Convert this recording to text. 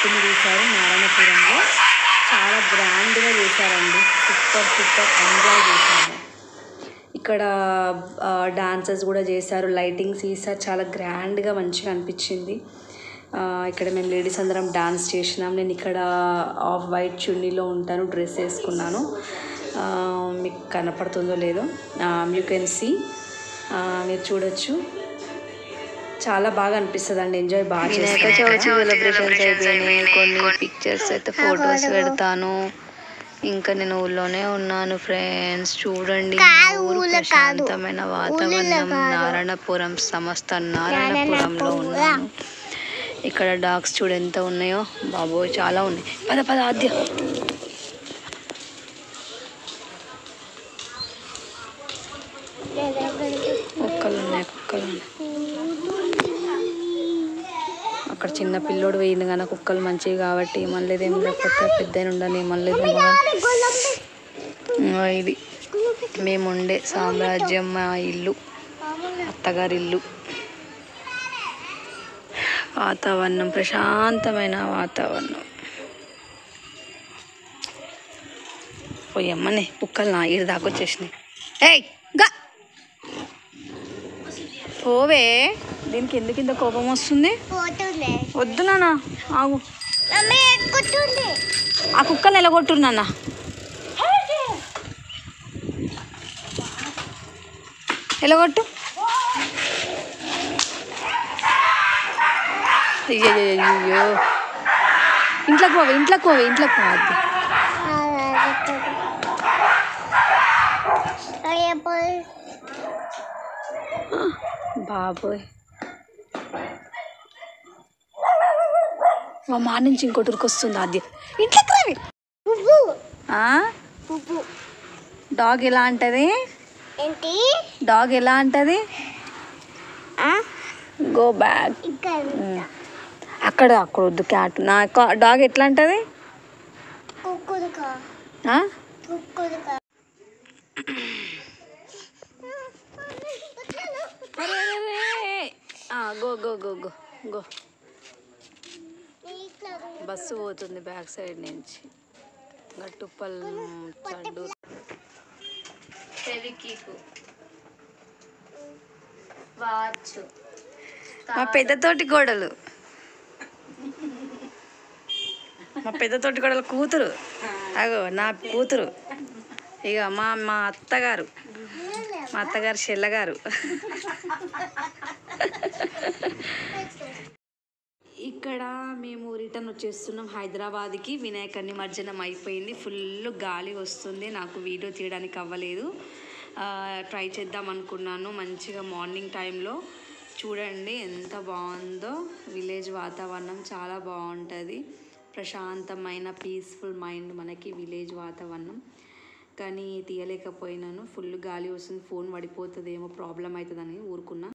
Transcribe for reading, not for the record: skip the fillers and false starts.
Lighting తీశారు నారాయణపురంలో. చాలా గ్రాండ్గా చేశారండి. సూపర్ ఎంజాయ్ చేశాను. ఇక్కడ డాన్సెస్ కూడా చేశారు, లైటింగ్స్ తీశారు, చాలా గ్రాండ్గా మంచిగా అనిపించింది. ఇక్కడ మేము లేడీస్ అందరం డాన్స్ చేసినాం. నేను ఇక్కడ ఆఫ్ వైట్ చున్నీలో ఉంటాను, డ్రెస్ వేసుకున్నాను. మీకు కనపడుతుందో లేదో, యూ కెన్ సీ, మీరు చూడొచ్చు. చాలా బాగా అనిపిస్తుంది అండి, ఎంజాయ్ బాగా చేస్తాను. వినాయక చవితి సెలబ్రేషన్స్ అయిపోయినాయి. కొన్ని పిక్చర్స్ అయితే ఫొటోస్ పెడతాను. ఇంకా నేను ఊళ్ళోనే ఉన్నాను ఫ్రెండ్స్. చూడండి, ఊరు ప్రశాంతమైన వాతావరణం. నారాయణపురం, సమస్త నారాయణపురంలో ఉన్నాను. ఇక్కడ డాగ్స్ చూడు ఎంత ఉన్నాయో, బాబోయ్ చాలా ఉన్నాయి. పద పద ఆద్య. కుక్కలు ఉన్నాయి. అక్కడ చిన్న పిల్లోడు వేయింది కానీ కుక్కలు మంచివి కాబట్టి ఏమనలేదేం, లేకపోతే పెద్ద ఉండని ఏమనలేదేమో. ఇది మేముండే సామ్రాజ్యం, మా ఇల్లు, అత్తగారి ఇల్లు. వాతావరణం ప్రశాంతమైన వాతావరణం. పోయమ్మనే కుక్కలు నా ఈడు దాకా వచ్చేసినాయి. ఏయ్ గా పోవే, దీనికి ఎందుకు కోపం వస్తుంది? వద్దు నాన్న, ఆగు. ఆ కుక్కలు ఎలగొట్టు నాన్న. ఎలగొట్టు. అయ్యో, ఇంట్లోకి పోవద్దు. బాబోయ్, మా మా నుంచి ఇంకోటి ఉరికొస్తుంది. అది ఇంట్లోకి రావి. డాగ్ ఎలా అంటది? డాగ్ ఎలా అంటది? Go back. అక్కడ వద్దు, క్యాట్. నా డాగ్ ఎట్లా అంటది? Go go go go go. Bus పోతుంది బ్యాక్ సైడ్ నుంచి. గట్టుప్పల్ చండు. మా పెద్దతోటి కోడలు కూతురు. అగో నా కూతురు. ఇక మా అత్తగారు చెల్లగారు. ఇక్కడ మేము రిటర్న్ వచ్చేస్తున్నాం హైదరాబాద్కి. వినాయక నిమజ్జనం అయిపోయింది. ఫుల్ గాలి వస్తుంది. నాకు వీడియో తీయడానికి అవ్వలేదు. ట్రై చేద్దాం అనుకున్నాను మంచిగా మార్నింగ్ టైంలో. చూడండి ఎంత బాగుందో. విలేజ్ వాతావరణం చాలా బాగుంటుంది. ప్రశాంతమైన పీస్ఫుల్ మైండ్ మనకి విలేజ్ వాతావరణం. కానీ తీయలేకపోయినాను, ఫుల్ గాలి వస్తుంది. ఫోన్ పడిపోతుందేమో, ప్రాబ్లం అవుతుందని ఊరుకున్నా.